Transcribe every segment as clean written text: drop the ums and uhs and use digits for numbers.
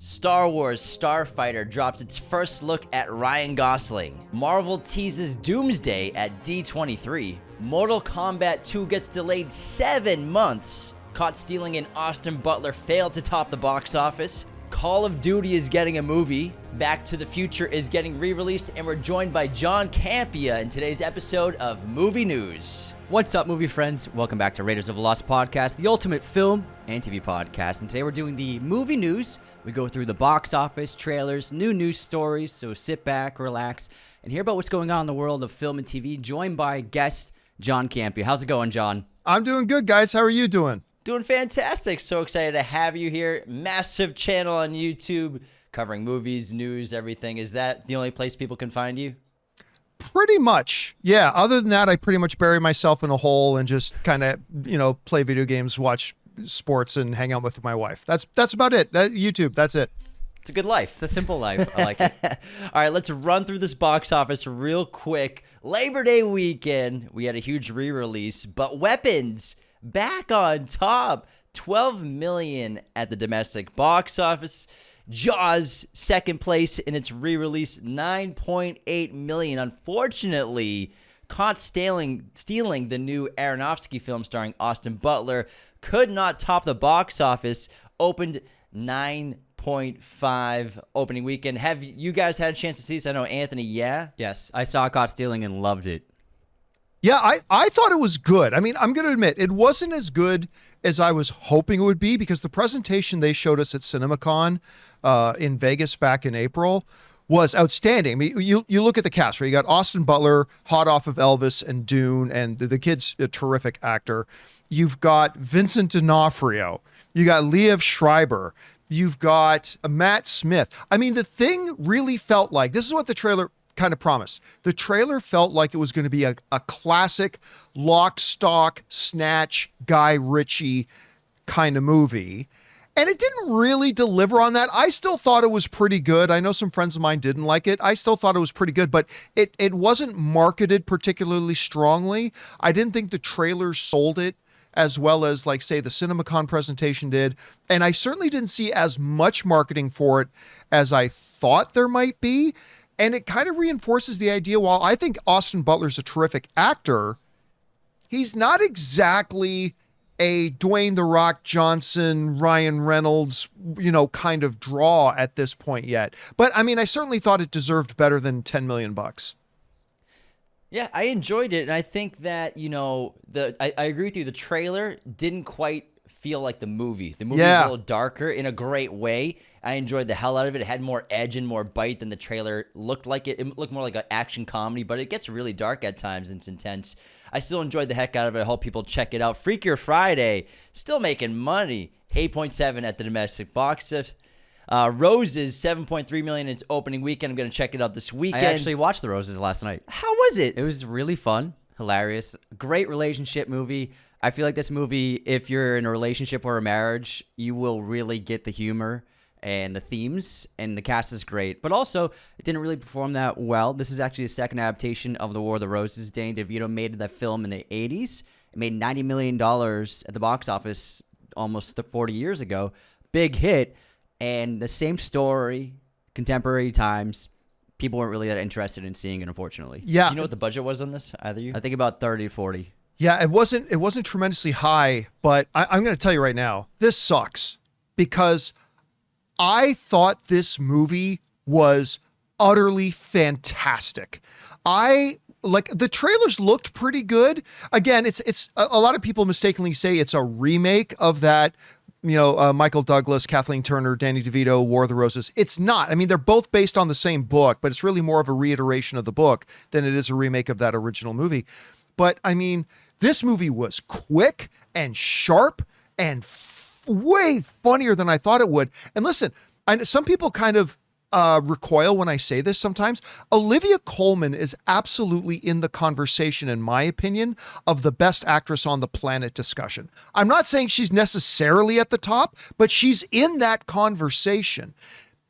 Star Wars Starfighter drops its first look at Ryan Gosling. Marvel teases Doomsday at D23. Mortal Kombat 2 gets delayed 7 months. Caught stealing in Austin Butler failed to top the box office. Call of Duty is getting a movie. Back to the Future is getting re-released, and we're joined by John Campea in today's episode of Movie News. What's up, movie friends? Welcome back to Raiders of the Lost podcast, the ultimate film and TV podcast. And today we're doing the movie news. We go through the box office, trailers, new news stories. So sit back, relax, and hear about what's going on in the world of film and TV. Joined by guest John Campea. How's it going, John? I'm doing good, guys. How are you doing? Doing fantastic. So excited to have you here. Massive channel on YouTube covering movies, news, everything. Is that the only place people can find you? Pretty much. Yeah. Other than that, I pretty much bury myself in a hole and just kind of, play video games, watch sports, and hang out with my wife. That's about it. YouTube. That's it. It's a good life. It's a simple life. I like it. All right, let's run through this box office real quick. Labor Day weekend, we had a huge re-release, but Weapons back on top. 12 million at the domestic box office. Jaws, second place in its re-release, 9.8 million. Unfortunately, caught stealing the new Aronofsky film starring Austin Butler. Could not top the box office. Opened 9.5 opening weekend. Have you guys had a chance to see this? I know Anthony, yeah? Yes, I saw Caught Stealing and loved it. Yeah, I thought it was good. I mean, I'm going to admit, it wasn't as good as I was hoping it would be because the presentation they showed us at CinemaCon in Vegas back in April was outstanding. I mean, you look at the cast, right? You got Austin Butler, hot off of Elvis and Dune, and the kid's a terrific actor. You've got Vincent D'Onofrio. You got Liev Schreiber. You've got Matt Smith. I mean, the thing really felt like, this is what the trailer kind of promised. The trailer felt like it was going to be a classic lock, stock, snatch, Guy Ritchie kind of movie. And it didn't really deliver on that. I still thought it was pretty good. I know some friends of mine didn't like it. I still thought it was pretty good, but it wasn't marketed particularly strongly. I didn't think the trailer sold it as well as, like, say, the CinemaCon presentation did. And I certainly didn't see as much marketing for it as I thought there might be. And it kind of reinforces the idea, while I think Austin Butler's a terrific actor, he's not exactly a Dwayne "The Rock" Johnson, Ryan Reynolds, kind of draw at this point yet. But I mean, I certainly thought it deserved better than $10 million. Yeah, I enjoyed it, and I think that, I agree with you. The trailer didn't quite feel like the movie. The movie was a little darker in a great way. I enjoyed the hell out of it. It had more edge and more bite than the trailer looked like. It looked more like an action comedy, but it gets really dark at times and it's intense. I still enjoyed the heck out of it. I hope people check it out. Freakier Friday, still making money. 8.7 at the domestic box office. Roses, 7.3 million in its opening weekend. I'm going to check it out this weekend. I actually watched The Roses last night. How was it? It was really fun, hilarious, great relationship movie. I feel like this movie, if you're in a relationship or a marriage, you will really get the humor and the themes, and the cast is great. But also, it didn't really perform that well. This is actually a second adaptation of The War of the Roses. Danny DeVito made that film in the 80s. It made $90 million at the box office almost 40 years ago. Big hit. And the same story, contemporary times, people weren't really that interested in seeing it, unfortunately. Yeah. Do you know what the budget was on this, either you? I think about 30 to 40. Yeah, it wasn't tremendously high, but I'm going to tell you right now, this sucks because I thought this movie was utterly fantastic. The trailers looked pretty good. Again, it's a lot of people mistakenly say it's a remake of that, Michael Douglas, Kathleen Turner, Danny DeVito, War of the Roses. It's not. I mean, they're both based on the same book, but it's really more of a reiteration of the book than it is a remake of that original movie. But I mean, this movie was quick and sharp and way funnier than I thought it would. And listen, some people kind of recoil when I say this sometimes. Olivia Colman is absolutely in the conversation, in my opinion, of the best actress on the planet discussion. I'm not saying she's necessarily at the top, but she's in that conversation.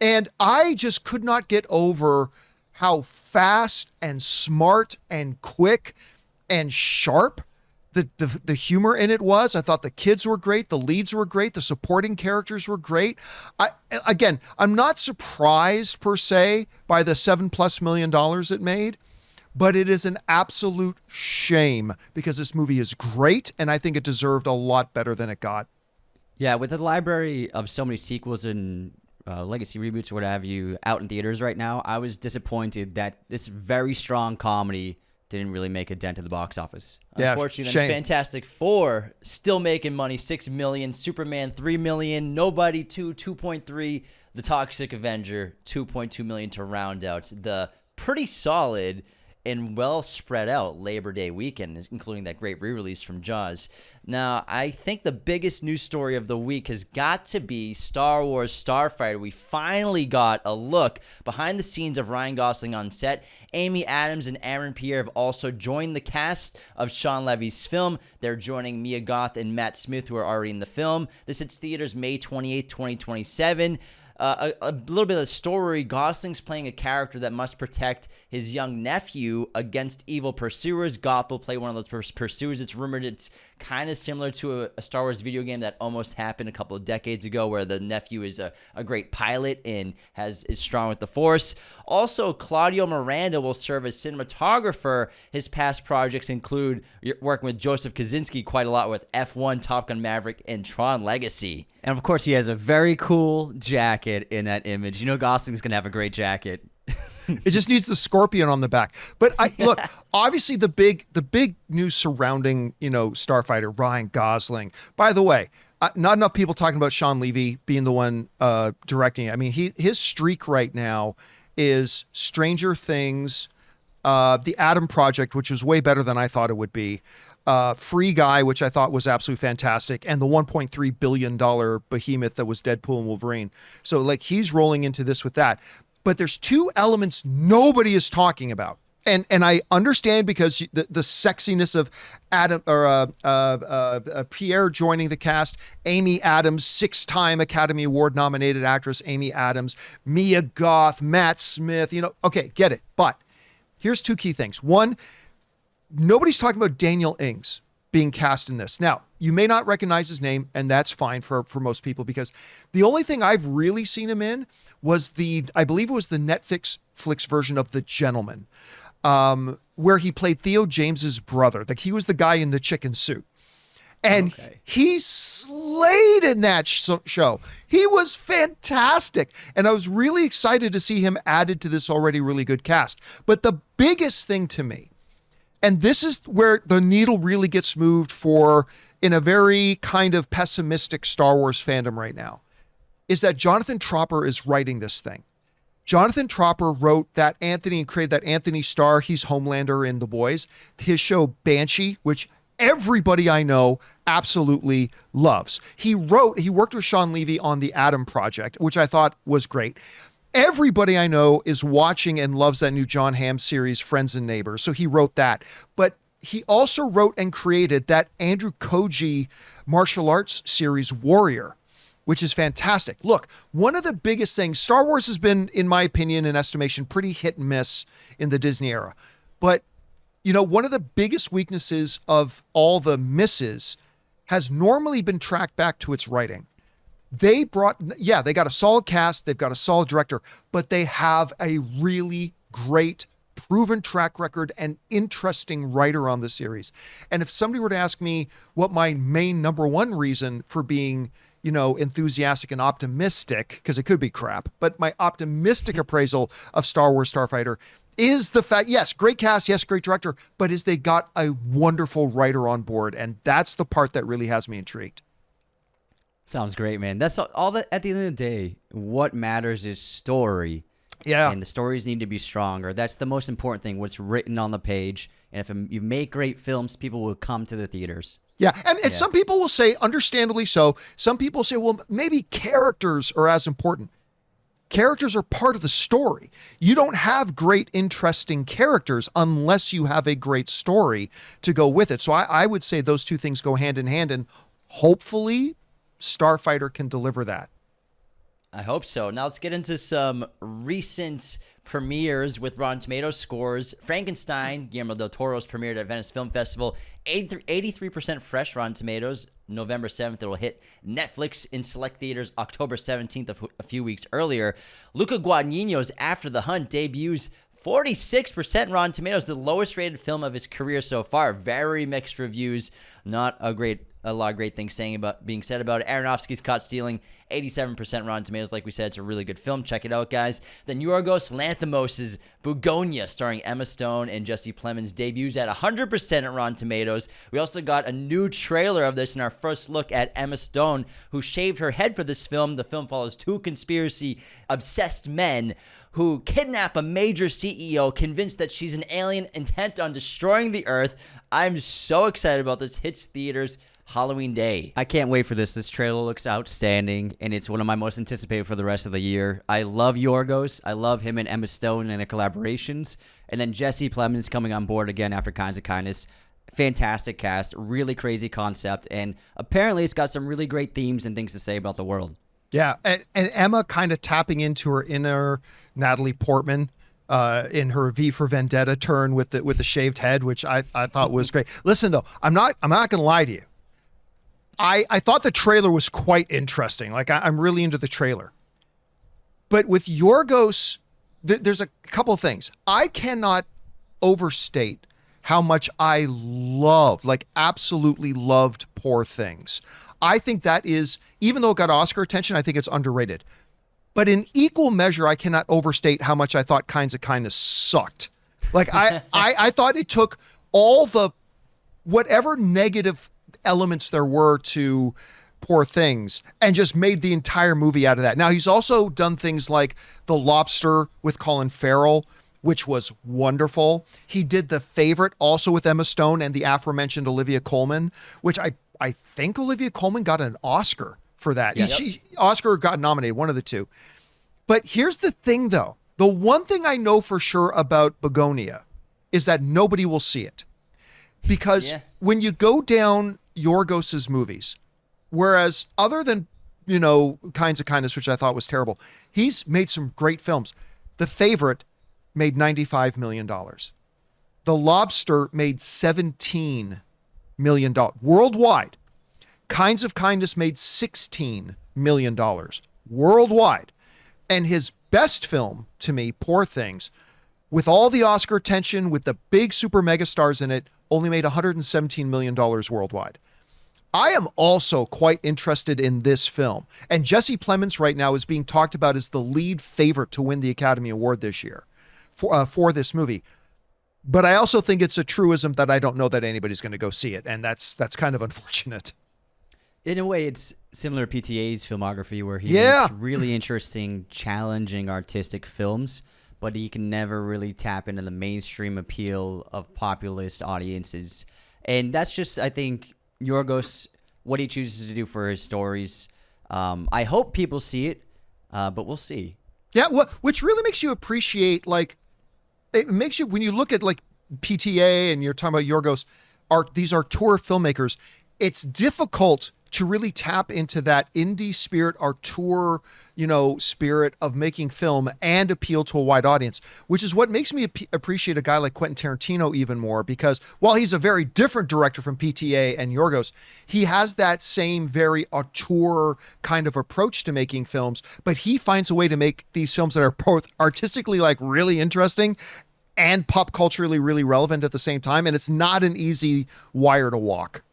And I just could not get over how fast and smart and quick and sharp the humor in it was. I thought the kids were great. The leads were great. The supporting characters were great. I'm not surprised per se by the $7+ million it made, but it is an absolute shame because this movie is great and I think it deserved a lot better than it got. Yeah, with the library of so many sequels and legacy reboots or what have you out in theaters right now, I was disappointed that this very strong comedy didn't really make a dent at the box office. Yeah, Unfortunately, shame. Fantastic Four still making money, $6 million. Superman, $3 million. Nobody, 2.3. The Toxic Avenger, $2.2 million to round out the pretty solid and well spread out Labor Day weekend, including that great re-release from Jaws. Now, I think the biggest news story of the week has got to be Star Wars Starfighter. We finally got a look behind the scenes of Ryan Gosling on set. Amy Adams and Aaron Pierre have also joined the cast of Sean Levy's film. They're joining Mia Goth and Matt Smith, who are already in the film. This hits theaters May 28th, 2027. A little bit of the story. Gosling's playing a character that must protect his young nephew against evil pursuers. Goth will play one of those pursuers. It's rumored it's kind of similar to a Star Wars video game that almost happened a couple of decades ago, where the nephew is a great pilot and is strong with the Force. Also, Claudio Miranda will serve as cinematographer. His past projects include working with Joseph Kosinski quite a lot with F1, Top Gun Maverick, and Tron Legacy. And of course, he has a very cool jacket in that image. You know Gosling's going to have a great jacket. It just needs the scorpion on the back. But look, obviously the big news surrounding, Starfighter, Ryan Gosling. By the way, not enough people talking about Sean Levy being the one directing it. I mean, his streak right now is Stranger Things, The Adam Project, which was way better than I thought it would be. Free Guy, which I thought was absolutely fantastic, and the $1.3 billion behemoth that was Deadpool and Wolverine. So he's rolling into this with that. But there's two elements nobody is talking about. And I understand because the sexiness of Adam or Pierre joining the cast, Amy Adams, 6-time Academy Award nominated actress Amy Adams, Mia Goth, Matt Smith, okay, get it. But here's two key things. One, nobody's talking about Daniel Ings being cast in this. Now, you may not recognize his name, and that's fine for most people, because the only thing I've really seen him in was I believe it was the Netflix version of The Gentleman, where he played Theo James's brother. He was the guy in the chicken suit. And he slayed in that show. He was fantastic. And I was really excited to see him added to this already really good cast. But the biggest thing to me, and this is where the needle really gets moved in a very kind of pessimistic Star Wars fandom right now, is that Jonathan Tropper is writing this thing. Jonathan Tropper wrote that Anthony and created that Anthony Starr, he's Homelander in The Boys, his show Banshee, which everybody I know absolutely loves. He worked with Sean Levy on the Adam Project, which I thought was great. Everybody I know is watching and loves that new John Hamm series, Friends and Neighbors. So he wrote that. But he also wrote and created that Andrew Koji martial arts series, Warrior, which is fantastic. Look, one of the biggest things, Star Wars has been, in my opinion and estimation, pretty hit and miss in the Disney era. But, one of the biggest weaknesses of all the misses has normally been tracked back to its writing. They got a solid cast, they've got a solid director, but they have a really great proven track record and interesting writer on the series. And if somebody were to ask me what my main number one reason for being, enthusiastic and optimistic, because it could be crap, but my optimistic appraisal of Star Wars Starfighter is the fact, yes, great cast, yes, great director, but is they got a wonderful writer on board. And that's the part that really has me intrigued. Sounds great, man. That's all that at the end of the day, what matters is story. Yeah. And the stories need to be stronger. That's the most important thing, what's written on the page. And if you make great films, people will come to the theaters. Yeah. And some people will say, understandably so, some people say, well, maybe characters are as important. Characters are part of the story. You don't have great, interesting characters unless you have a great story to go with it. So I would say those two things go hand in hand, and hopefully Starfighter can deliver that. I hope so. Now let's get into some recent premieres with Rotten Tomatoes scores. Frankenstein, Guillermo del Toro's premiered at Venice Film Festival, 83% fresh Rotten Tomatoes. November 7th, it will hit Netflix in select theaters October 17th, a few weeks earlier. Luca Guadagnino's After the Hunt debuts 46% Rotten Tomatoes, the lowest rated film of his career so far. Very mixed reviews. Not a lot of great things being said about it. Aronofsky's Caught Stealing, 87% Rotten Tomatoes. Like we said, it's a really good film. Check it out, guys. Then Yorgos Lanthimos' Bugonia, starring Emma Stone and Jesse Plemons, debuts at 100% at Rotten Tomatoes. We also got a new trailer of this in our first look at Emma Stone, who shaved her head for this film. The film follows two conspiracy-obsessed men who kidnap a major CEO, convinced that she's an alien intent on destroying the Earth. I'm so excited about this. Hits theaters Halloween Day. I can't wait for this. This trailer looks outstanding, and it's one of my most anticipated for the rest of the year. I love Yorgos. I love him and Emma Stone and their collaborations. And then Jesse Plemons coming on board again after Kinds of Kindness. Fantastic cast, really crazy concept, and apparently it's got some really great themes and things to say about the world. Yeah, and Emma kind of tapping into her inner Natalie Portman in her V for Vendetta turn with the shaved head, which I thought was great. Listen though, I'm not going to lie to you. I thought the trailer was quite interesting. Like I'm really into the trailer. But with Yorgos, there's a couple of things. I cannot overstate how much I absolutely loved Poor Things. I think that is, even though it got Oscar attention, I think it's underrated. But in equal measure, I cannot overstate how much I thought Kinds of Kindness sucked. Like I thought it took all the whatever negative elements there were to Poor Things and just made the entire movie out of that. Now, he's also done things like The Lobster with Colin Farrell, which was wonderful. He did The Favorite also with Emma Stone and the aforementioned Olivia Colman, which I think Olivia Colman got an Oscar for that. Yep. Oscar got nominated, one of the two. But here's the thing, though. The one thing I know for sure about Bugonia is that nobody will see it. Because when you go down Yorgos's movies, whereas other than, Kinds of Kindness, which I thought was terrible, he's made some great films. The Favorite made $95 million. The Lobster made $17 million worldwide. Kinds of Kindness made $16 million worldwide. And his best film, to me, Poor Things, with all the Oscar attention, with the big super mega stars in it, only made $117 million worldwide. I am also quite interested in this film. And Jesse Plemons right now is being talked about as the lead favorite to win the Academy Award this year for this movie. But I also think it's a truism that I don't know that anybody's going to go see it. And that's kind of unfortunate. In a way, it's similar to PTA's filmography, where he makes really interesting, challenging artistic films, but he can never really tap into the mainstream appeal of populist audiences. And that's just, I think, Yorgos, what he chooses to do for his stories. I hope people see it, but we'll see. Yeah, which really makes you appreciate, it makes you, when you look at PTA and you're talking about Yorgos, these are tour filmmakers, it's difficult to really tap into that indie spirit, auteur, spirit of making film and appeal to a wide audience, which is what makes me appreciate a guy like Quentin Tarantino even more, because while he's a very different director from PTA and Yorgos, he has that same very auteur kind of approach to making films, but he finds a way to make these films that are both artistically really interesting and pop culturally really relevant at the same time. And it's not an easy wire to walk.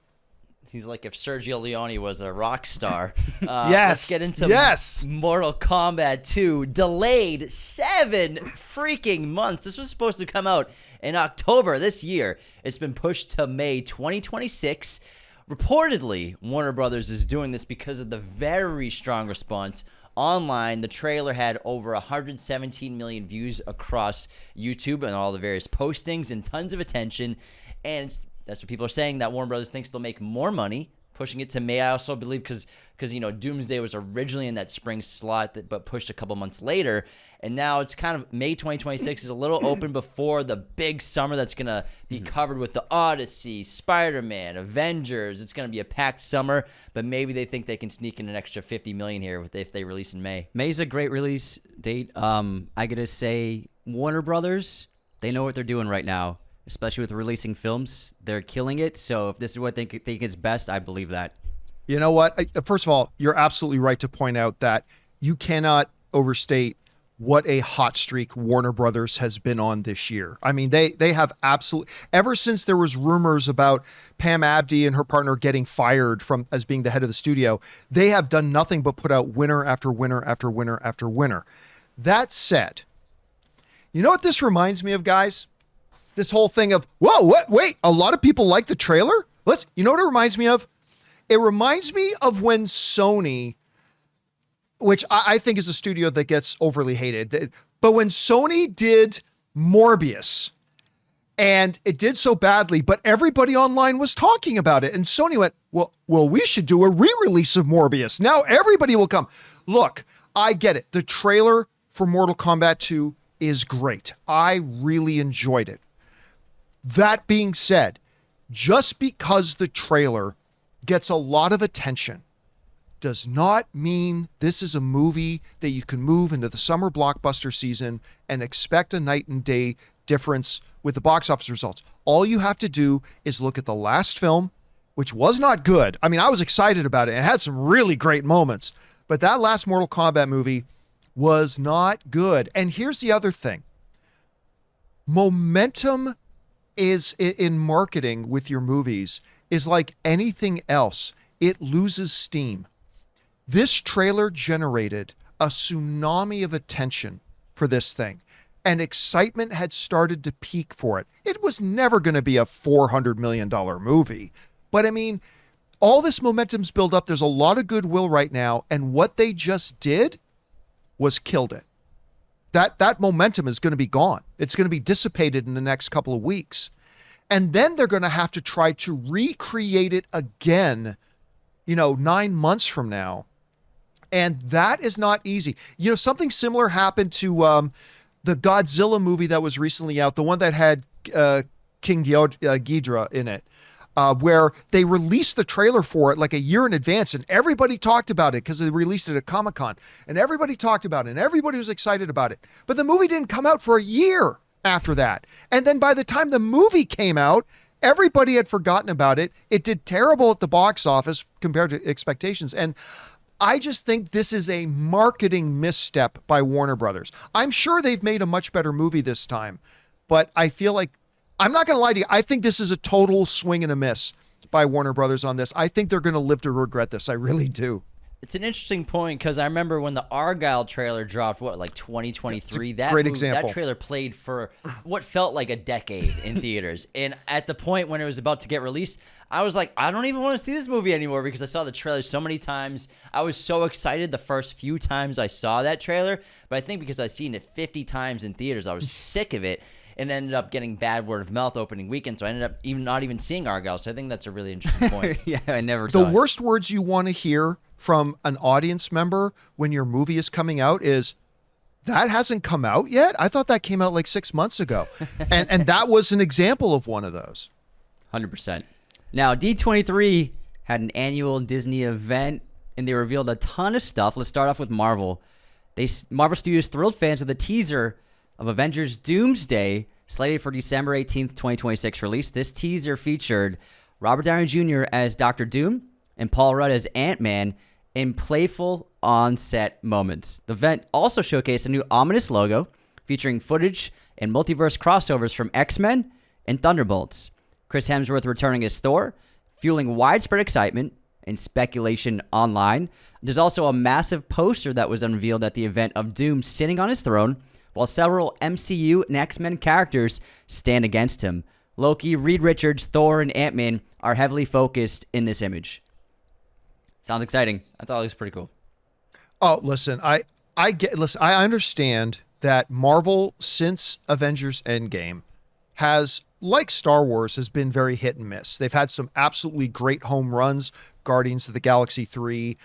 He's like if Sergio Leone was a rock star. Yes. Let's get into Yes. Mortal Kombat 2. Delayed 7 freaking months. This was supposed to come out in October this year. It's been pushed to May 2026. Reportedly, Warner Brothers is doing this because of the very strong response online. The trailer had over 117 million views across YouTube and all the various postings and tons of attention. And that's what people are saying, that Warner Brothers thinks they'll make more money pushing it to May. I also believe because Doomsday was originally in that spring slot but pushed a couple months later, and now it's kind of May 2026 is a little open before the big summer that's going to be covered with the Odyssey, Spider-Man, Avengers. It's going to be a packed summer, but maybe they think they can sneak in an extra 50 million here if they release in May. May's a great release date. I gotta say, Warner Brothers, they know what they're doing right now, especially with releasing films. They're killing it. So if this is what they think is best, I believe that. You know what? First of all, you're absolutely right to point out that you cannot overstate what a hot streak Warner Brothers has been on this year. I mean, they have absolutely, ever since there was rumors about Pam Abdi and her partner getting fired from as being the head of the studio, they have done nothing but put out winner after winner after winner after winner. That said, you know what this reminds me of, guys? This whole thing of, whoa, wait, a lot of people like the trailer? You know what it reminds me of? It reminds me of when Sony, which I think is a studio that gets overly hated, but when Sony did Morbius, and it did so badly, but everybody online was talking about it, and Sony went, well, we should do a re-release of Morbius. Now everybody will come. Look, I get it. The trailer for Mortal Kombat 2 is great. I really enjoyed it. That being said, just because the trailer gets a lot of attention does not mean this is a movie that you can move into the summer blockbuster season and expect a night and day difference with the box office results. All you have to do is look at the last film, which was not good. I mean, I was excited about it. It had some really great moments, but that last Mortal Kombat movie was not good. And here's the other thing. Momentum is in marketing with your movies is like anything else. It loses steam. This trailer generated a tsunami of attention for this thing, and excitement had started to peak for it. It was never going to be a $400 million movie, but I mean, all this momentum's built up. There's a lot of goodwill right now, and what they just did was killed it. That momentum is going to be gone. It's going to be dissipated in the next couple of weeks. And then they're going to have to try to recreate it again, 9 months from now. And that is not easy. Something similar happened to the Godzilla movie that was recently out, the one that had King Ghidorah in it, where they released the trailer for it like a year in advance, and everybody talked about it because they released it at Comic-Con, and everybody talked about it, and everybody was excited about it. But the movie didn't come out for a year after that. And then by the time the movie came out, everybody had forgotten about it. It did terrible at the box office compared to expectations. And I just think this is a marketing misstep by Warner Brothers. I'm sure they've made a much better movie this time, but I feel like, I'm not going to lie to you, I think this is a total swing and a miss by Warner Brothers on this. I think they're going to live to regret this. I really do. It's an interesting point because I remember when the Argyle trailer dropped, 2023? That great example. That trailer played for what felt like a decade in theaters. And at the point when it was about to get released, I was like, I don't even want to see this movie anymore because I saw the trailer so many times. I was so excited the first few times I saw that trailer. But I think because I've seen it 50 times in theaters, I was sick of it. And ended up getting bad word of mouth opening weekend, so I ended up not even seeing Argyle. So I think that's a really interesting point. Yeah, I never saw it. The worst words you want to hear from an audience member when your movie is coming out is, that hasn't come out yet? I thought that came out like 6 months ago. and that was an example of one of those. 100%. Now, D23 had an annual Disney event, and they revealed a ton of stuff. Let's start off with Marvel. Marvel Studios thrilled fans with a teaser of Avengers Doomsday, slated for December 18th, 2026 release. This teaser featured Robert Downey Jr. as Dr. Doom and Paul Rudd as Ant-Man in playful on-set moments. The event also showcased a new ominous logo featuring footage and multiverse crossovers from X-Men and Thunderbolts. Chris Hemsworth returning as Thor, fueling widespread excitement and speculation online. There's also a massive poster that was unveiled at the event of Doom sitting on his throne, while several MCU and X-Men characters stand against him. Loki, Reed Richards, Thor, and Ant-Man are heavily focused in this image. Sounds exciting. I thought it was pretty cool. Oh, listen, I understand that Marvel, since Avengers Endgame, has, like Star Wars, has been very hit and miss. They've had some absolutely great home runs, Guardians of the Galaxy 3,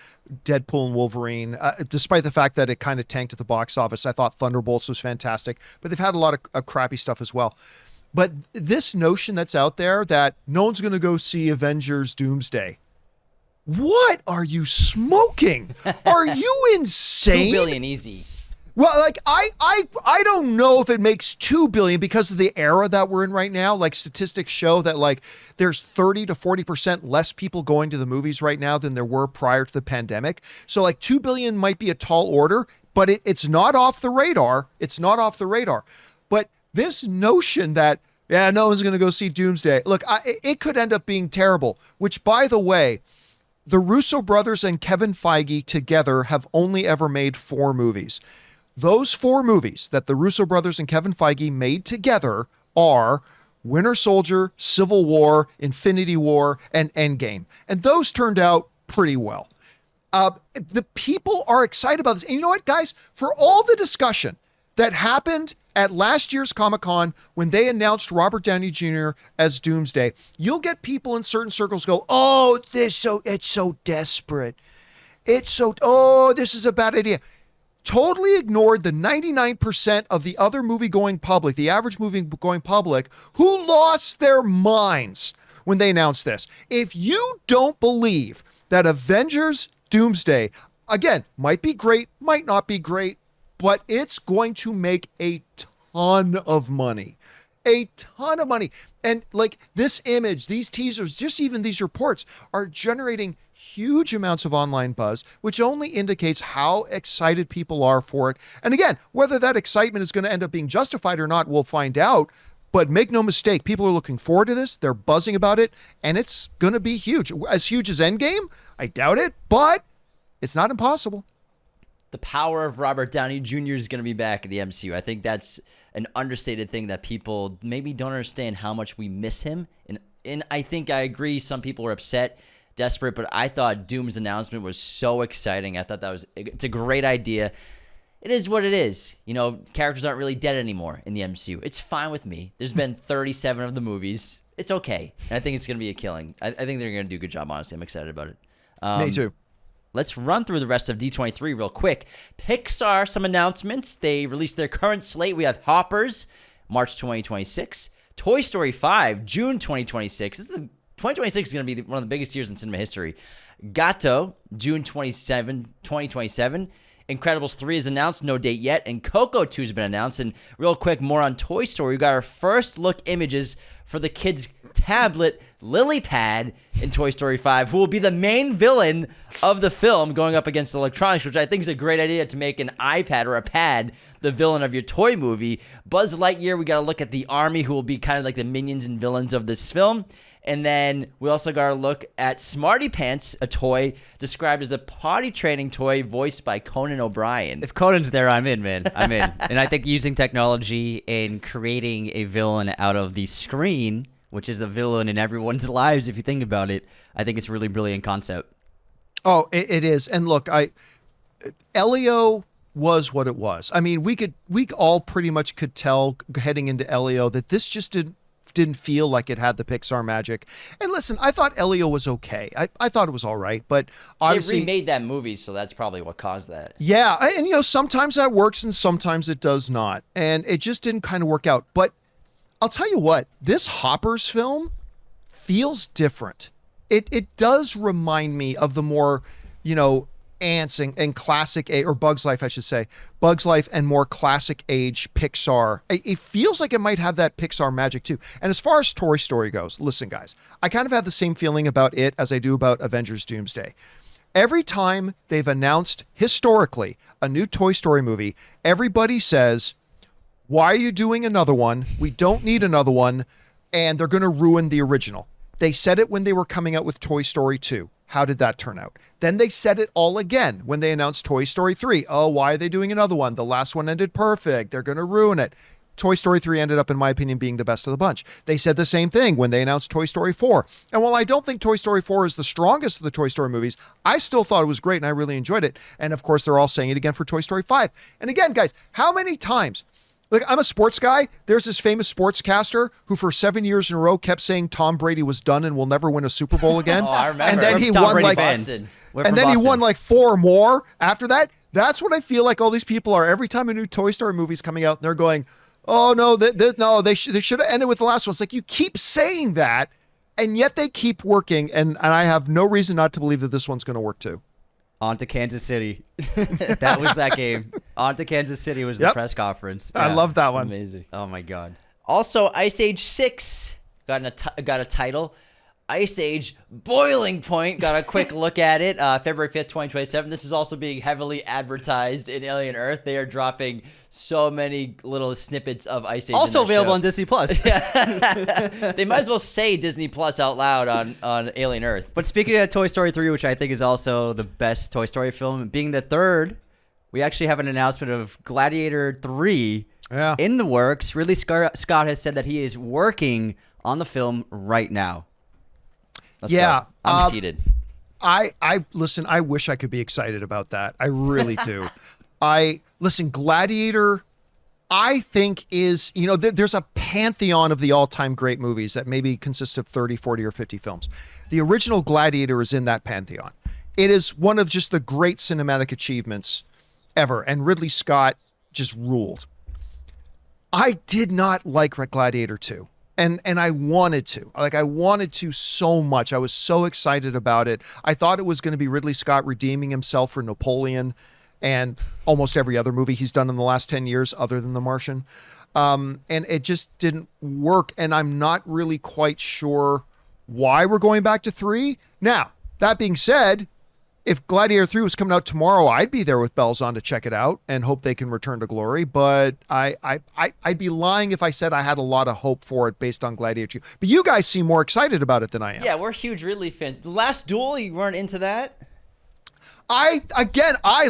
Deadpool and Wolverine, despite the fact that it kind of tanked at the box office. I thought Thunderbolts was fantastic, but they've had a lot of crappy stuff as well. But this notion that's out there that no one's going to go see Avengers Doomsday, what are you smoking? Are you insane? $2 billion easy. Well, like I don't know if it makes 2 billion because of the era that we're in right now. Like statistics show that like there's 30 to 40% less people going to the movies right now than there were prior to the pandemic. So like 2 billion might be a tall order, but it's not off the radar. It's not off the radar. But this notion that, yeah, no one's going to go see Doomsday. Look, it could end up being terrible, which by the way, the Russo brothers and Kevin Feige together have only ever made 4 movies. Those 4 movies that the Russo brothers and Kevin Feige made together are Winter Soldier, Civil War, Infinity War, and Endgame. And those turned out pretty well. The people are excited about this. And you know what, guys? For all the discussion that happened at last year's Comic-Con when they announced Robert Downey Jr. as Doomsday, you'll get people in certain circles go, oh, it's so desperate. This is a bad idea. Totally ignored the 99% of the other movie-going public, the average movie-going public, who lost their minds when they announced this. If you don't believe that Avengers Doomsday, again, might be great, might not be great, but it's going to make a ton of money. A ton of money. And like this image, these teasers, just even these reports are generating huge amounts of online buzz, which only indicates how excited people are for it. And again, whether that excitement is going to end up being justified or not, we'll find out. But make no mistake, people are looking forward to this. They're buzzing about it, and it's going to be huge. As huge as Endgame? I doubt it, but it's not impossible. The power of Robert Downey Jr. is going to be back in the MCU. I think that's an understated thing that people maybe don't understand how much we miss him. And I think I agree. Some people were upset, desperate, but I thought Doom's announcement was so exciting. I thought it's a great idea. It is what it is. You know, characters aren't really dead anymore in the MCU. It's fine with me. There's been 37 of the movies. It's okay. And I think it's going to be a killing. I think they're going to do a good job, honestly. I'm excited about it. Me too. Let's run through the rest of D23 real quick. Pixar, some announcements. They released their current slate. We have Hoppers, March 2026. Toy Story 5, June 2026. 2026 is going to be one of the biggest years in cinema history. Gato, June 2027. Incredibles 3 is announced, no date yet. And Coco 2 has been announced. And real quick, more on Toy Story. We got our first look images for the kids' tablet, Lily Pad, in Toy Story 5, who will be the main villain of the film going up against electronics, which I think is a great idea to make an iPad or a pad the villain of your toy movie. Buzz Lightyear, we got to look at the army, who will be kind of like the minions and villains of this film. And then we also got to look at Smarty Pants, a toy described as a potty training toy voiced by Conan O'Brien. If Conan's there, I'm in, man. I'm in. And I think using technology and creating a villain out of the screen, which is a villain in everyone's lives, if you think about it, I think it's a really brilliant concept. Oh, it is. And look, Elio was what it was. I mean, we all pretty much could tell heading into Elio that this just didn't feel like it had the Pixar magic. And listen, I thought Elio was okay. I thought it was all right, but obviously they remade that movie, so that's probably what caused that. Yeah, and you know, sometimes that works and sometimes it does not. And it just didn't kind of work out. But I'll tell you what, this Hoppers film feels different. It does remind me of the more, you know, Ants and classic or Bugs Life, I should say. Bugs Life and more classic age Pixar. It feels like it might have that Pixar magic too. And as far as Toy Story goes, listen, guys, I kind of have the same feeling about it as I do about Avengers Doomsday. Every time they've announced historically a new Toy Story movie, everybody says, why are you doing another one? We don't need another one. And they're going to ruin the original. They said it when they were coming out with Toy Story 2. How did that turn out? Then they said it all again when they announced Toy Story 3. Oh, why are they doing another one? The last one ended perfect. They're going to ruin it. Toy Story 3 ended up, in my opinion, being the best of the bunch. They said the same thing when they announced Toy Story 4. And while I don't think Toy Story 4 is the strongest of the Toy Story movies, I still thought it was great and I really enjoyed it. And of course, they're all saying it again for Toy Story 5. And again, guys, how many times... Like, I'm a sports guy. There's this famous sportscaster who for 7 years in a row kept saying Tom Brady was done and will never win a Super Bowl again. Oh, I remember. And then he Tom won Brady like Boston. he won like 4 more after that. That's what I feel like all these people are every time a new Toy Story movie's coming out. They're going, "Oh no, they should have ended with the last one." It's like you keep saying that, and yet they keep working. And I have no reason not to believe that this one's going to work too. On to Kansas City. That was that game. On to Kansas City was the press conference. I love that one. Amazing. Oh my God. Also, Ice Age 6 got a title. Ice Age Boiling Point got a quick look at it. February 5th, 2027. This is also being heavily advertised in Alien Earth. They are dropping so many little snippets of Ice Age. Also in that available show. on Disney Plus. They might as well say Disney Plus out loud on Alien Earth. But speaking of Toy Story 3, which I think is also the best Toy Story film, being the third, we actually have an announcement of Gladiator 3 in the works. Ridley Scott has said that he is working on the film right now. Let's go. I'm seated. I listen, I wish I could be excited about that. I really do. Listen, Gladiator, I think is, there's a pantheon of the all-time great movies that maybe consist of 30, 40, or 50 films. The original Gladiator is in that pantheon. It is one of just the great cinematic achievements ever, and Ridley Scott just ruled. I did not like Gladiator 2. And I wanted to. I wanted to so much. I was so excited about it. I thought it was going to be Ridley Scott redeeming himself for Napoleon and almost every other movie he's done in the last 10 years other than The Martian. And it just didn't work. And I'm not really quite sure why we're going back to 3. Now, that being said, if Gladiator 3 was coming out tomorrow, I'd be there with bells on to check it out and hope they can return to glory. But I'd be lying if I said I had a lot of hope for it based on Gladiator 2. But you guys seem more excited about it than I am. Yeah, we're huge Ridley fans. The Last Duel, you weren't into that? I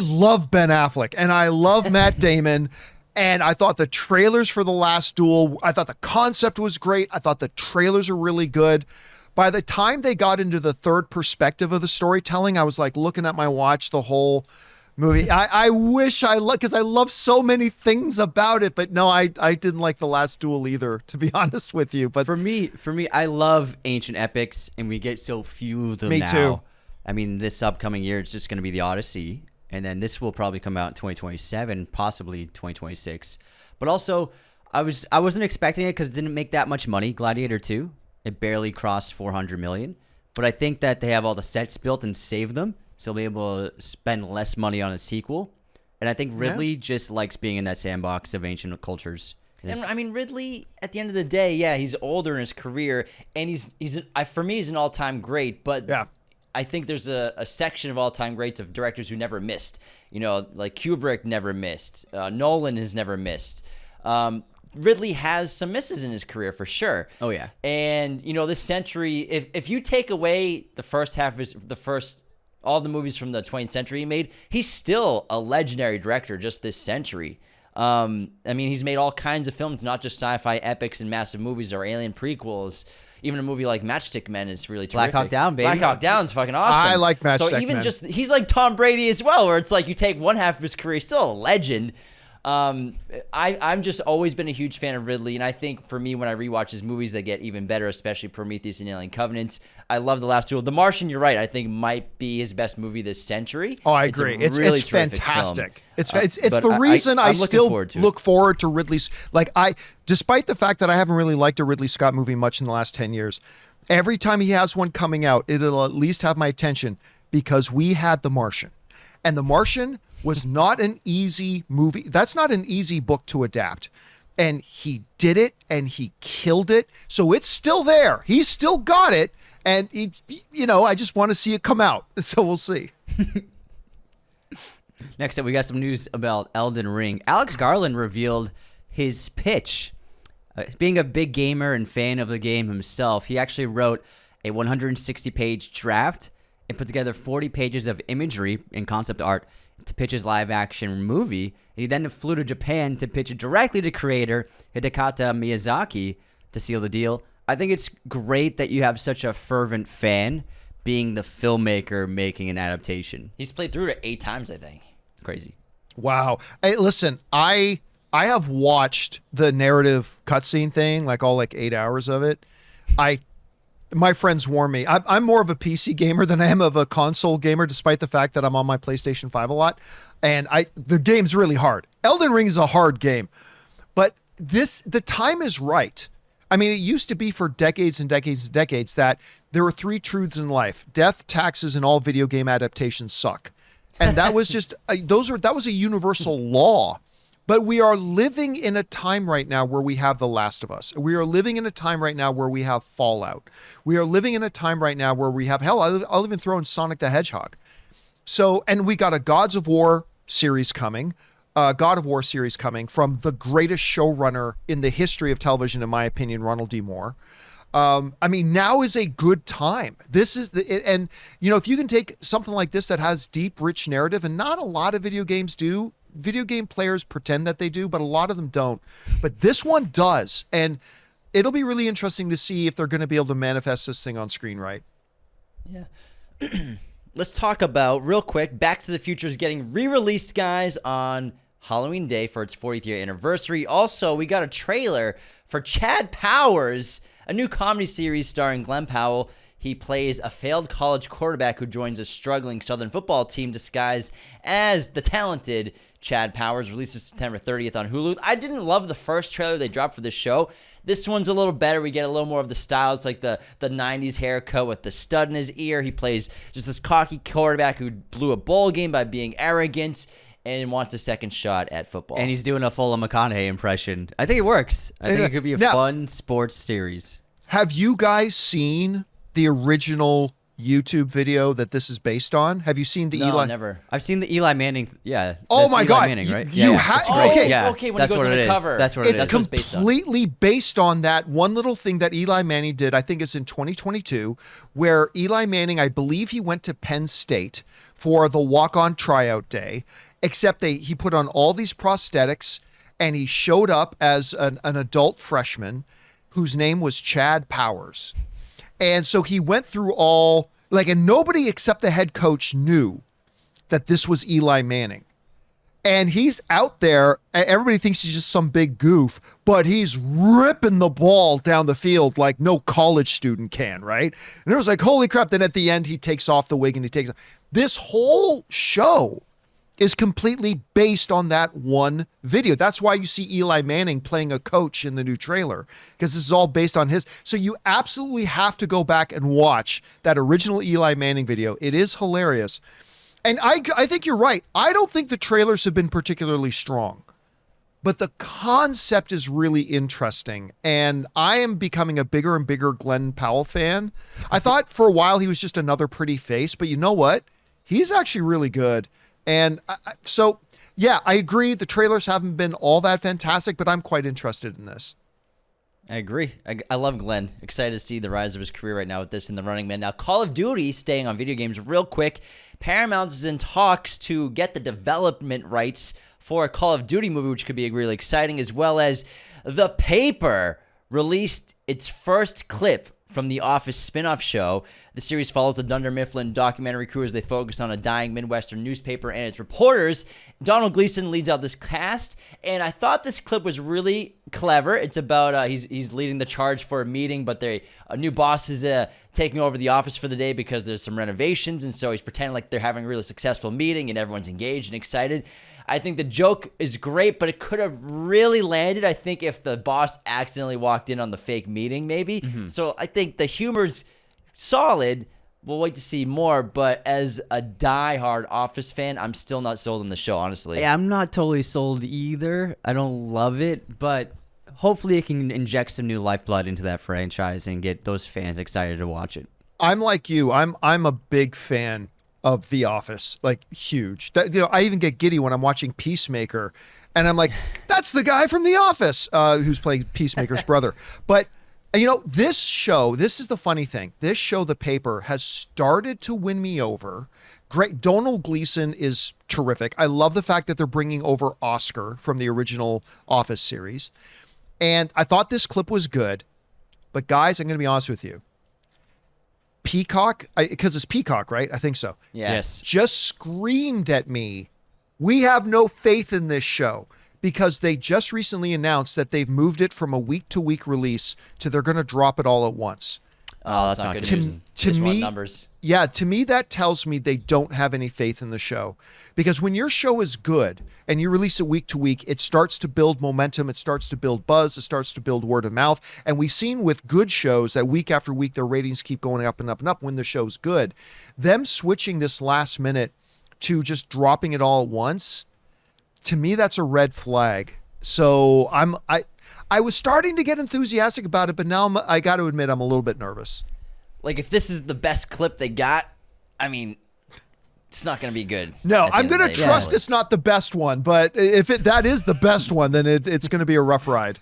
love Ben Affleck and I love Matt Damon. And I thought the trailers for The Last Duel, I thought the concept was great. I thought the trailers are really good. By the time they got into the third perspective of the storytelling, I was like looking at my watch the whole movie. I wish I loved, because I love so many things about it, but no, I didn't like The Last Duel either, to be honest with you. But for me, I love ancient epics, and we get so few of them now. Me too. I mean, this upcoming year, it's just going to be The Odyssey, and then this will probably come out in 2027, possibly 2026. But also, I wasn't expecting it because it didn't make that much money. Gladiator 2. It barely crossed 400 million, but I think that they have all the sets built and saved them, so they'll be able to spend less money on a sequel. And I think Ridley just likes being in that sandbox of ancient cultures. And I mean, Ridley, at the end of the day, he's older in his career, and for me, he's an all-time great. But I think there's a section of all-time greats of directors who never missed. Like Kubrick never missed. Nolan has never missed. Ridley has some misses in his career for sure. Oh yeah. And this century, if you take away the first half of all the movies from the 20th century he made, he's still a legendary director just this century. I mean, he's made all kinds of films, not just sci-fi epics and massive movies or alien prequels. Even a movie like Matchstick Men is really terrific. Black Hawk Down, baby. Black Hawk Down's fucking awesome. I like Matchstick Men. So even he's like Tom Brady as well, where it's like you take one half of his career, he's still a legend. I'm just always been a huge fan of Ridley, and I think for me, when I rewatch his movies, they get even better, especially Prometheus and Alien Covenant. I love The Last Duel. The Martian, you're right, I think might be his best movie this century. Oh, I agree. It's really fantastic. Film. It's the reason I still look forward to Ridley's. Despite the fact that I haven't really liked a Ridley Scott movie much in the last 10 years, every time he has one coming out, it'll at least have my attention because we had The Martian, and The Martian was not an easy movie. That's not an easy book to adapt. And he did it and he killed it. So it's still there. He's still got it. And I just want to see it come out. So we'll see. Next up, we got some news about Elden Ring. Alex Garland revealed his pitch. Being a big gamer and fan of the game himself, he actually wrote a 160-page draft and put together 40 pages of imagery and concept art to pitch his live-action movie. And he then flew to Japan to pitch it directly to creator Hidetaka Miyazaki to seal the deal. I think it's great that you have such a fervent fan being the filmmaker making an adaptation. He's played through it 8 times, I think. Crazy. Wow. Hey, listen, I have watched the narrative cutscene thing, all 8 hours of it. My friends warn me. I'm more of a PC gamer than I am of a console gamer, despite the fact that I'm on my PlayStation 5 a lot. And the game's really hard. Elden Ring is a hard game. But the time is right. I mean, it used to be for decades and decades and decades that there were 3 truths in life. Death, taxes, and all video game adaptations suck. And that was just that was a universal law. But we are living in a time right now where we have The Last of Us. We are living in a time right now where we have Fallout. We are living in a time right now where we have, hell, I'll even throw in Sonic the Hedgehog. So, and we got a God of War series coming from the greatest showrunner in the history of television, in my opinion, Ronald D. Moore. I mean, now is a good time. This is and you know, if you can take something like this that has deep, rich narrative, and not a lot of video games do. Video game players pretend that they do, but a lot of them don't. But this one does, and it'll be really interesting to see if they're going to be able to manifest this thing on screen right. Yeah. Let's talk about, real quick, Back to the Future is getting re-released, guys, on Halloween Day for its 40th year anniversary. Also, we got a trailer for Chad Powers, a new comedy series starring Glenn Powell. He plays a failed college quarterback who joins a struggling Southern football team disguised as the talented Chad Powers. Releases September 30th on Hulu. I didn't love the first trailer they dropped for this show. This one's a little better. We get a little more of the styles, like the 90s haircut with the stud in his ear. He plays just this cocky quarterback who blew a bowl game by being arrogant and wants a second shot at football. And he's doing a full McConaughey impression. I think it works. I think it could be a fun sports series. Have you guys seen the original YouTube video that this is based on? Have you seen the Eli? Never. I've seen the Eli Manning. Yeah. Oh my Eli God! Manning, right? You have okay. Yeah, okay. When that's he goes what on the it is. cover, That's what it is. It's completely based on that one little thing that Eli Manning did. I think it's in 2022, where Eli Manning, I believe he went to Penn State for the walk-on tryout day, except he put on all these prosthetics and he showed up as an adult freshman whose name was Chad Powers. And so he went through all, and nobody except the head coach knew that this was Eli Manning. And he's out there, everybody thinks he's just some big goof, but he's ripping the ball down the field like no college student can, right? And it was like, holy crap. Then at the end, he takes off the wig and this whole show is completely based on that one video. That's why you see Eli Manning playing a coach in the new trailer, because this is all based on his. So you absolutely have to go back and watch that original Eli Manning video. It is hilarious. And I think you're right. I don't think the trailers have been particularly strong, but the concept is really interesting. And I am becoming a bigger and bigger Glenn Powell fan. I thought for a while he was just another pretty face, but you know what? He's actually really good. And so, yeah, I agree. The trailers haven't been all that fantastic, but I'm quite interested in this. I agree. I love Glenn. Excited to see the rise of his career right now with this in the Running Man. Now, Call of Duty, staying on video games real quick. Paramount is in talks to get the development rights for a Call of Duty movie, which could be really exciting, as well as The Paper released its first clip from the Office spin-off show. The series follows the Dunder Mifflin documentary crew as they focus on a dying Midwestern newspaper and its reporters. Donald Gleason leads out this cast, and I thought this clip was really clever. It's about he's leading the charge for a meeting, but a new boss is taking over the office for the day because there's some renovations, and so he's pretending like they're having a really successful meeting, and everyone's engaged and excited. I think the joke is great, but it could have really landed, I think, if the boss accidentally walked in on the fake meeting, maybe. Mm-hmm. So I think the humor's solid. We'll wait to see more, but as a diehard Office fan, I'm still not sold on the show, honestly. Yeah, I'm not totally sold either. I don't love it, but hopefully it can inject some new lifeblood into that franchise and get those fans excited to watch it. I'm like you. I'm a big fan of The Office, like huge. I even get giddy when I'm watching Peacemaker, and I'm like, that's the guy from The Office who's playing Peacemaker's brother. But this show, this is the funny thing. This show, The Paper, has started to win me over. Great. Donald Gleason is terrific. I love the fact that they're bringing over Oscar from the original Office series. And I thought this clip was good. But guys, I'm going to be honest with you. Peacock, because it's Peacock, right? I think so. Yeah. Yes. Just screamed at me, we have no faith in this show, because they just recently announced that they've moved it from a week-to-week release to they're going to drop it all at once. Oh, that's not good news. To me, numbers. Yeah, to me that tells me they don't have any faith in the show, because when your show is good and you release it week to week, it starts to build momentum, it starts to build buzz, it starts to build word of mouth, and we've seen with good shows that week after week their ratings keep going up and up and up when the show's good. Them switching this last minute to just dropping it all at once, to me, that's a red flag. So I was starting to get enthusiastic about it, but now I got to admit I'm a little bit nervous. Like, if this is the best clip they got, I mean, it's not going to be good. No, I'm going to trust it's not the best one, but if that is the best one, then it's going to be a rough ride.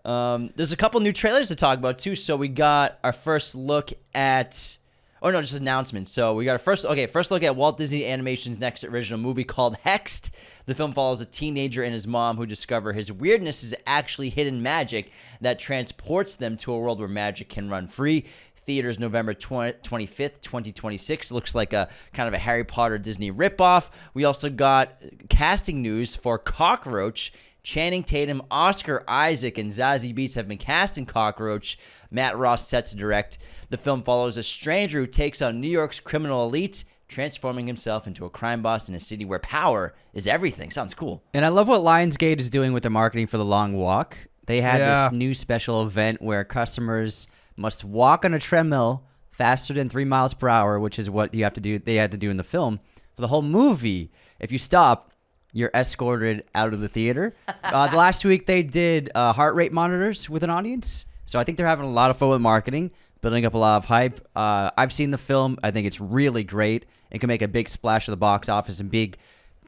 There's a couple new trailers to talk about, too. So we got our first look at... Oh, no, just announcements. So we got our first look at Walt Disney Animation's next original movie called Hexed. The film follows a teenager and his mom who discover his weirdness is actually hidden magic that transports them to a world where magic can run free. Theaters November 25th, 2026. Looks like a kind of a Harry Potter Disney ripoff. We also got casting news for Cockroach. Channing Tatum, Oscar Isaac, and Zazie Beetz have been cast in Cockroach. Matt Ross set to direct. The film follows a stranger who takes on New York's criminal elite, transforming himself into a crime boss in a city where power is everything. Sounds cool. And I love what Lionsgate is doing with their marketing for The Long Walk. They had this new special event where customers must walk on a treadmill faster than 3 miles per hour, which is what you have to do. They had to do in the film. For the whole movie, if you stop, you're escorted out of the theater. The last week they did heart rate monitors with an audience. So I think they're having a lot of fun with marketing, building up a lot of hype. I've seen the film. I think it's really great. It can make a big splash at the box office and be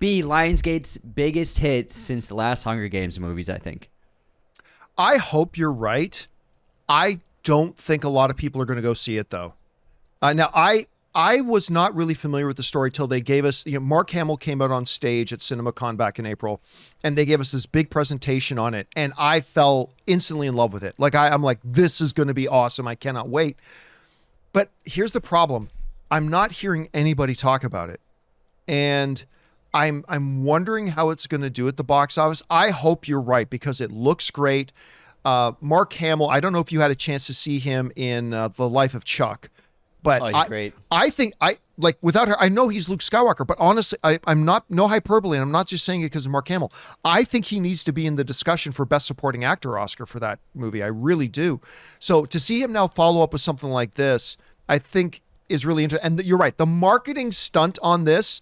Lionsgate's biggest hit since the last Hunger Games movies, I think. I hope you're right. I don't think a lot of people are going to go see it, though. Now, I was not really familiar with the story till they gave us, Mark Hamill came out on stage at CinemaCon back in April, and they gave us this big presentation on it, and I fell instantly in love with it. Like, I'm like, this is going to be awesome. I cannot wait. But here's the problem. I'm not hearing anybody talk about it. And I'm wondering how it's going to do at the box office. I hope you're right, because it looks great. Mark Hamill, I don't know if you had a chance to see him in The Life of Chuck, but he's great. I think without her, I know he's Luke Skywalker, but honestly, I'm not, no hyperbole, and I'm not just saying it because of Mark Hamill. I think he needs to be in the discussion for Best Supporting Actor Oscar for that movie. I really do. So to see him now follow up with something like this, I think is really interesting. And you're right, the marketing stunt on this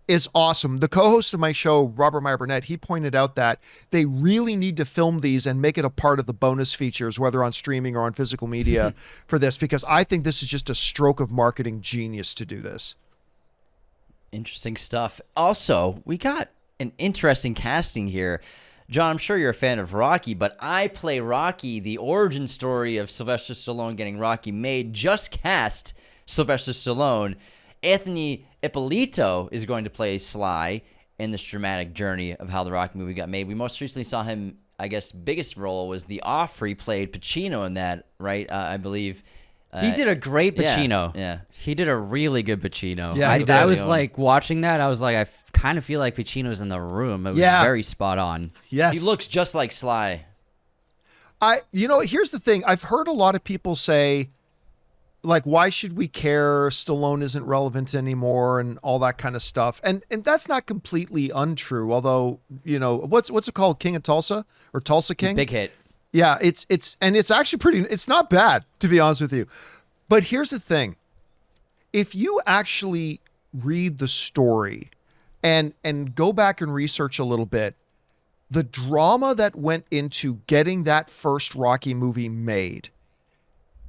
is awesome. The co-host of my show, Robert Meyer Burnett, he pointed out that they really need to film these and make it a part of the bonus features, whether on streaming or on physical media for this, because I think this is just a stroke of marketing genius to do this. Interesting stuff. Also, we got an interesting casting here. John, I'm sure you're a fan of Rocky, but I Play Rocky, the origin story of Sylvester Stallone getting Rocky made, just cast Sylvester Stallone. Anthony Ippolito is going to play Sly in this dramatic journey of how the Rocky movie got made. We most recently saw him, I guess, biggest role was The Offer. He played Pacino in that, right? I believe. He did a great Pacino. Yeah. He did a really good Pacino. Yeah, I was like watching that. I was like, I kind of feel like Pacino's in the room. It was very spot on. Yes. He looks just like Sly. Here's the thing. I've heard a lot of people say, like, why should we care? Stallone isn't relevant anymore and all that kind of stuff. And that's not completely untrue. Although, what's it called? King of Tulsa or Tulsa King? Big hit. Yeah, it's actually it's not bad, to be honest with you. But here's the thing. If you actually read the story and go back and research a little bit, the drama that went into getting that first Rocky movie made,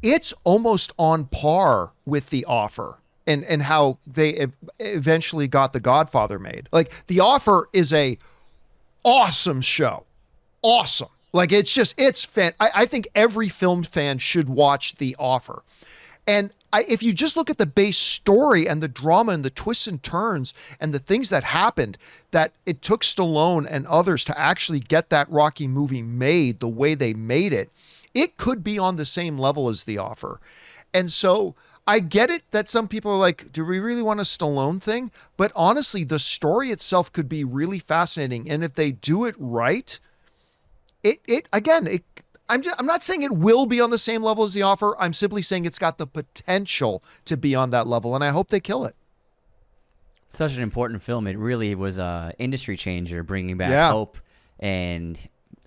it's almost on par with The Offer and how they eventually got The Godfather made. Like, The Offer is a awesome show. Awesome. Like, it's fan. I think every film fan should watch The Offer. And if you just look at the base story and the drama and the twists and turns and the things that happened, that it took Stallone and others to actually get that Rocky movie made the way they made it, it could be on the same level as The Offer. And so I get it that some people are like, do we really want a Stallone thing? But honestly, the story itself could be really fascinating. And if they do it right, I'm not saying it will be on the same level as The Offer. I'm simply saying it's got the potential to be on that level, and I hope they kill it. Such an important film. It really was a industry changer, bringing back hope and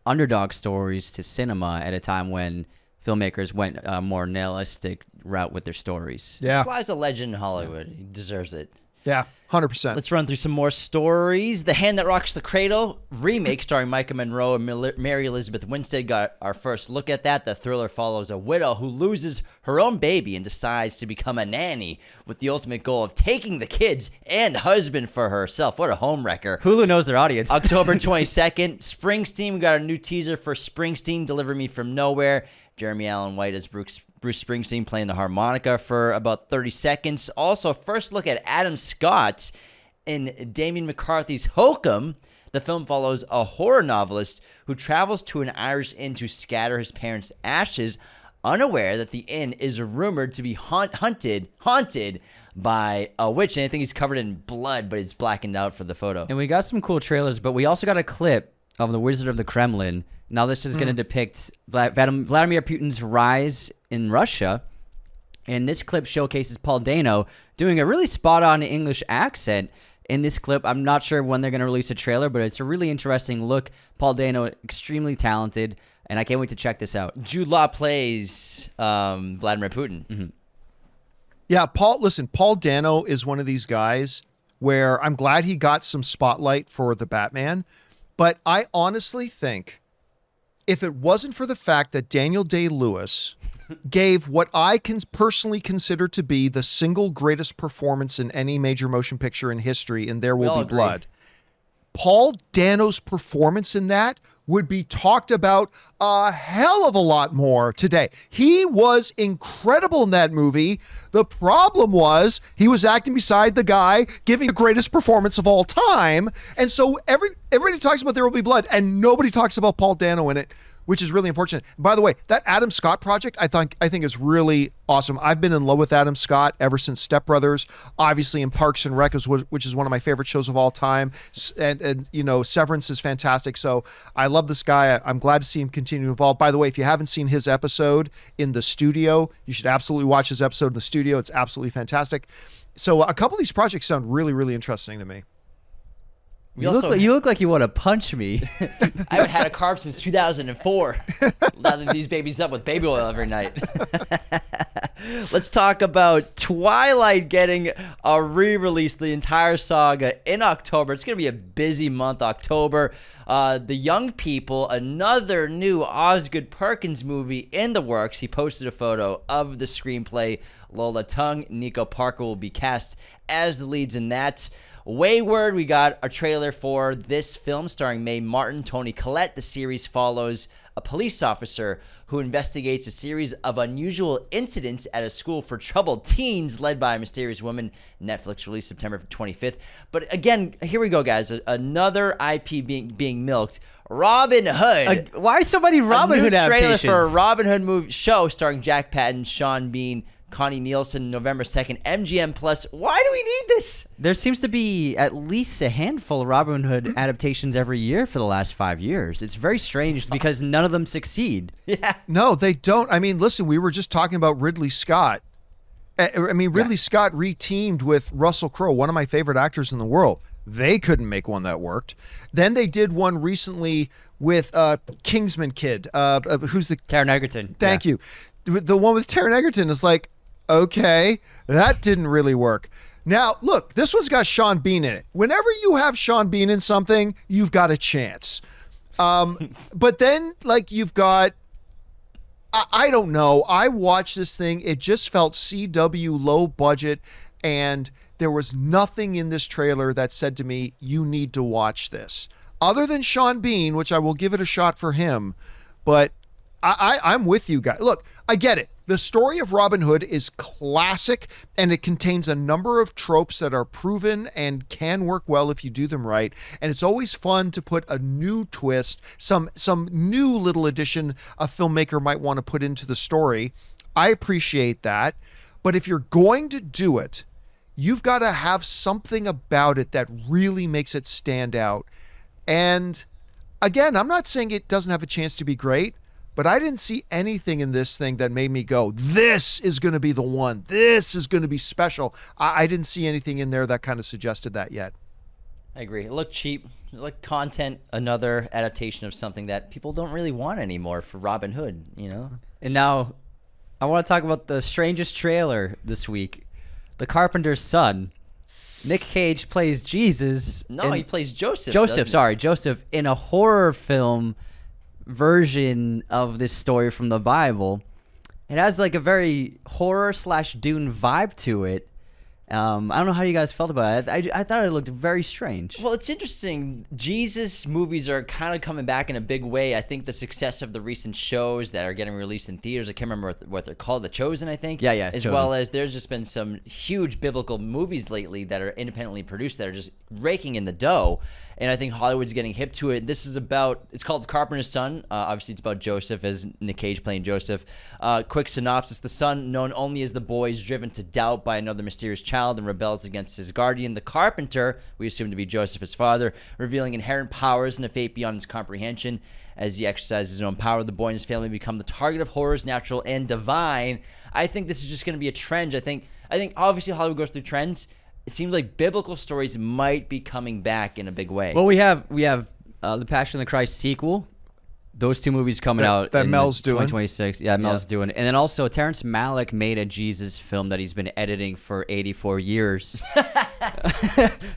underdog stories to cinema at a time when filmmakers went more nihilistic route with their stories. Yeah. Sly's a legend in Hollywood. He deserves it. Yeah, 100%. Let's run through some more stories. The Hand That Rocks the Cradle remake starring Micah Monroe and Mary Elizabeth Winstead got our first look at that. The thriller follows a widow who loses her own baby and decides to become a nanny with the ultimate goal of taking the kids and husband for herself. What a homewrecker. Hulu knows their audience. October 22nd, Springsteen. We got a new teaser for Springsteen, Deliver Me From Nowhere. Jeremy Allen White as Bruce Springsteen playing the harmonica for about 30 seconds. Also, first look at Adam Scott in Damien McCarthy's Hokum. The film follows a horror novelist who travels to an Irish inn to scatter his parents' ashes, unaware that the inn is rumored to be haunted by a witch. And I think he's covered in blood, but it's blackened out for the photo. And we got some cool trailers, but we also got a clip of the Wizard of the Kremlin. Now this is going to depict Vladimir Putin's rise in Russia. And this clip showcases Paul Dano doing a really spot-on English accent. In this clip, I'm not sure when they're going to release a trailer, but it's a really interesting look. Paul Dano, extremely talented, and I can't wait to check this out. Jude Law plays Vladimir Putin. Mm-hmm. Yeah, Paul Dano is one of these guys where I'm glad he got some spotlight for the Batman, but I honestly think if it wasn't for the fact that Daniel Day-Lewis gave what I can personally consider to be the single greatest performance in any major motion picture in history in There Will Be Blood, Paul Dano's performance in that would be talked about a hell of a lot more today. He was incredible in that movie. The problem was he was acting beside the guy giving the greatest performance of all time. And so everybody talks about There Will Be Blood and nobody talks about Paul Dano in it, which is really unfortunate. By the way, that Adam Scott project, I think is really awesome. I've been in love with Adam Scott ever since Step Brothers, obviously in Parks and Rec, which is one of my favorite shows of all time. And you know, Severance is fantastic. So I love this guy. I'm glad to see him continue to evolve. By the way, if you haven't seen his episode in the studio, you should absolutely watch his episode in the studio. It's absolutely fantastic. So a couple of these projects sound really, really interesting to me. You look like you want to punch me. I haven't had a carb since 2004. Lathering these babies up with baby oil every night. Let's talk about Twilight getting a re-release, the entire saga in October. It's going to be a busy month, October. The Young People, another new Osgood Perkins movie in the works. He posted a photo of the screenplay. Lola Tung, Nico Parker will be cast as the leads in that. Wayward, we got a trailer for this film starring Mae Martin, Toni Collette. The series follows a police officer who investigates a series of unusual incidents at a school for troubled teens led by a mysterious woman. Netflix released September 25th. But again, here we go, guys. Another IP being milked. Robin Hood. Why are so many Robin Hood adaptations? Trailer for a Robin Hood movie show starring Jack Patton, Sean Bean, Connie Nielsen, November 2nd, MGM Plus. Why do we need this? There seems to be at least a handful of Robin Hood adaptations every year for the last 5 years. It's very strange because none of them succeed. Yeah. No, they don't. I mean, listen, we were just talking about Ridley Scott. I mean, Ridley Scott re-teamed with Russell Crowe, one of my favorite actors in the world. They couldn't make one that worked. Then they did one recently with Kingsman Kid. Who's the... Taron Egerton. Thank you. The one with Taron Egerton is like, okay, that didn't really work. Now, look, this one's got Sean Bean in it. Whenever you have Sean Bean in something, you've got a chance. But then, like, you've got, I don't know. I watched this thing. It just felt CW low budget, and there was nothing in this trailer that said to me, you need to watch this. Other than Sean Bean, which I will give it a shot for him, but I'm with you guys. Look, I get it. The story of Robin Hood is classic, and it contains a number of tropes that are proven and can work well if you do them right. And it's always fun to put a new twist, some new little addition a filmmaker might want to put into the story. I appreciate that. But if you're going to do it, you've got to have something about it that really makes it stand out. And again, I'm not saying it doesn't have a chance to be great, but I didn't see anything in this thing that made me go, this is going to be the one. This is going to be special. I didn't see anything in there that kind of suggested that yet. I agree. It looked cheap. It looked content, another adaptation of something that people don't really want anymore for Robin Hood, you know? And now I want to talk about the strangest trailer this week. The Carpenter's Son. Nick Cage plays Jesus. No, he plays Joseph. Joseph in a horror film version of this story from the Bible. It has like a very horror/Dune vibe to it. I don't know how you guys felt about it. I thought it looked very strange. Well, it's interesting. Jesus movies are kind of coming back in a big way. I think the success of the recent shows that are getting released in theaters, I can't remember what they're called, The Chosen, I think. Yeah, As Chosen. well as there's just been some huge biblical movies lately that are independently produced that are just raking in the dough. And I think Hollywood's getting hip to it. This is it's called The Carpenter's Son. Obviously, it's about Joseph, as Nick Cage playing Joseph. Quick synopsis. The son, known only as the boy, is driven to doubt by another mysterious child and rebels against his guardian. The carpenter, we assume to be Joseph, his father, revealing inherent powers and a fate beyond his comprehension. As he exercises his own power, the boy and his family become the target of horrors, natural and divine. I think this is just going to be a trend. I think obviously Hollywood goes through trends. It seems like biblical stories might be coming back in a big way. Well, we have the Passion of the Christ sequel. Those two movies coming out that in Mel's doing. 2026. Yeah, Mel's doing. And then also Terrence Malick made a Jesus film that he's been editing for 84 years.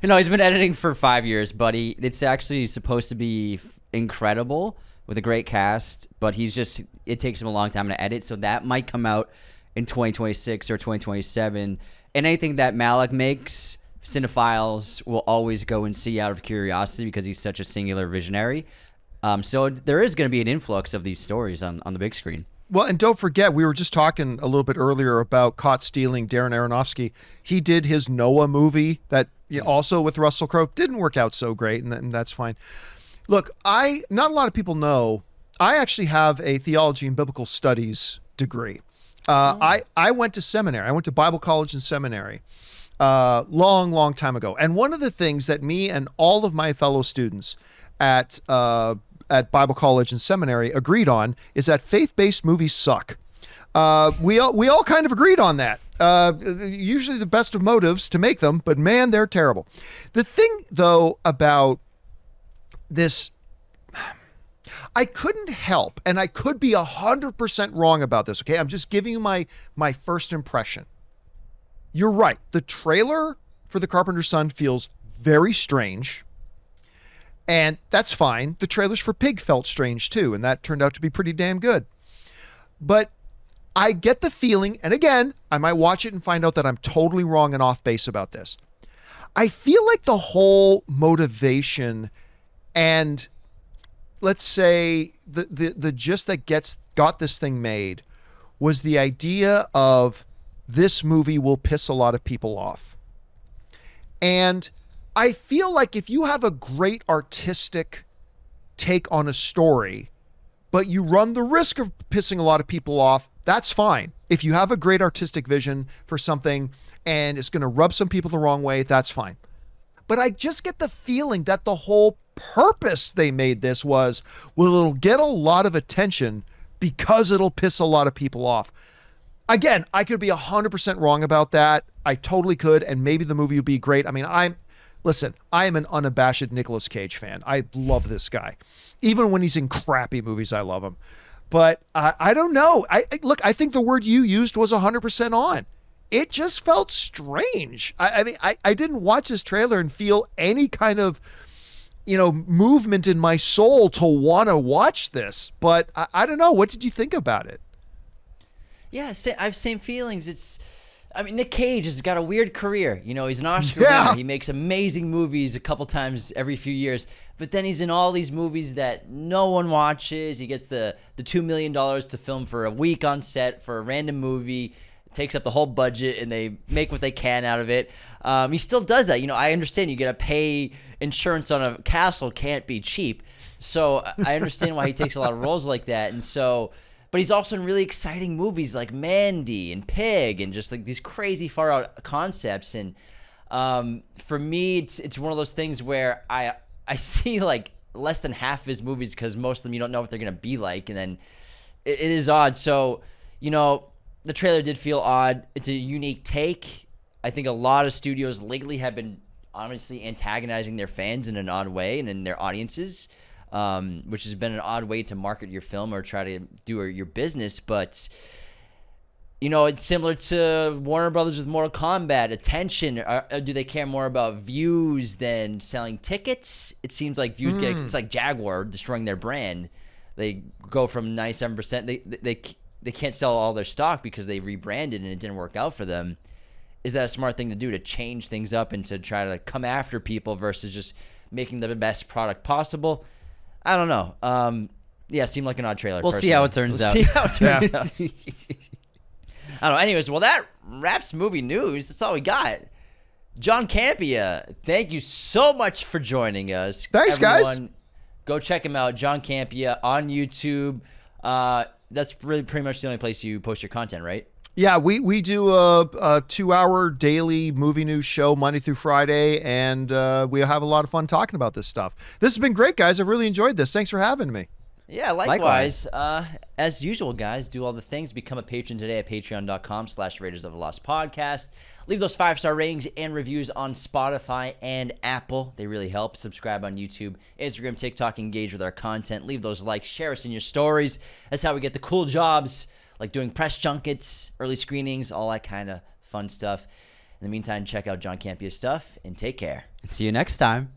He's been editing for 5 years, but it's actually supposed to be incredible with a great cast, but it takes him a long time to edit, so that might come out in 2026 or 2027. And anything that Malick makes, cinephiles will always go and see out of curiosity because he's such a singular visionary. So there is going to be an influx of these stories on the big screen. Well, and don't forget, we were just talking a little bit earlier about Caught Stealing. Darren Aronofsky. He did his Noah movie that also with Russell Crowe. Didn't work out so great, and that's fine. Look, not a lot of people know, I actually have a theology and biblical studies degree. I went to seminary. I went to Bible college and seminary long time ago. And one of the things that me and all of my fellow students at Bible college and seminary agreed on is that faith-based movies suck. We all kind of agreed on that. Usually the best of motives to make them, but man, they're terrible. The thing, though, about this, I couldn't help, and I could be 100% wrong about this, okay? I'm just giving you my first impression. You're right. The trailer for The Carpenter's Son feels very strange, and that's fine. The trailers for Pig felt strange, too, and that turned out to be pretty damn good. But I get the feeling, and again, I might watch it and find out that I'm totally wrong and off base about this. I feel like the whole motivation and let's say the gist that got this thing made was the idea of this movie will piss a lot of people off. And I feel like if you have a great artistic take on a story, but you run the risk of pissing a lot of people off, that's fine. If you have a great artistic vision for something and it's going to rub some people the wrong way, that's fine. But I just get the feeling that the whole purpose they made this was, well, it'll get a lot of attention because it'll piss a lot of people off. Again, I could be 100% wrong about that. I totally could, and maybe the movie would be great. I mean, I am an unabashed Nicolas Cage fan. I love this guy. Even when he's in crappy movies, I love him. But I don't know. I think the word you used was 100% on. It just felt strange. I mean, I didn't watch this trailer and feel any kind of movement in my soul to want to watch this, but I don't know. What did you think about it? Yeah, I have same feelings. Nick Cage has got a weird career. He's an Oscar winner. He makes amazing movies a couple times every few years, but then he's in all these movies that no one watches. He gets the $2 million to film for a week on set for a random movie. Takes up the whole budget, and they make what they can out of it. He still does that. I understand you got to pay insurance on a castle can't be cheap. So I understand why he takes a lot of roles like that. And so, but he's also in really exciting movies like Mandy and Pig and just like these crazy far out concepts. And for me, it's one of those things where I see like less than half of his movies because most of them you don't know what they're going to be like. And then it is odd. So, the trailer did feel odd. It's a unique take. I think a lot of studios lately have been honestly antagonizing their fans in an odd way and in their audiences, which has been an odd way to market your film or try to do your business. But it's similar to Warner Brothers with Mortal Kombat. Attention. Do they care more about views than selling tickets? It seems like views it's like Jaguar destroying their brand. They go from 97%. They can't sell all their stock because they rebranded and it didn't work out for them. Is that a smart thing to do, to change things up and to try to come after people versus just making the best product possible? I don't know. Yeah, seemed like an odd trailer. We'll see how it turns out. See how it turns out. I don't know. Anyways, well, that wraps movie news. That's all we got. John Campea, thank you so much for joining us. Thanks, guys. Go check him out, John Campea, on YouTube. That's really pretty much the only place you post your content, right? Yeah, we do a 2-hour daily movie news show Monday through Friday, and we have a lot of fun talking about this stuff. This has been great, guys. I've really enjoyed this. Thanks for having me. Yeah, likewise. As usual, guys, do all the things. Become a patron today at patreon.com/Raiders of the Lost Podcast. Leave those 5-star ratings and reviews on Spotify and Apple. They really help. Subscribe on YouTube, Instagram, TikTok. Engage with our content. Leave those likes. Share us in your stories. That's how we get the cool jobs, like doing press junkets, early screenings, all that kind of fun stuff. In the meantime, check out John Campea's stuff, and take care. See you next time.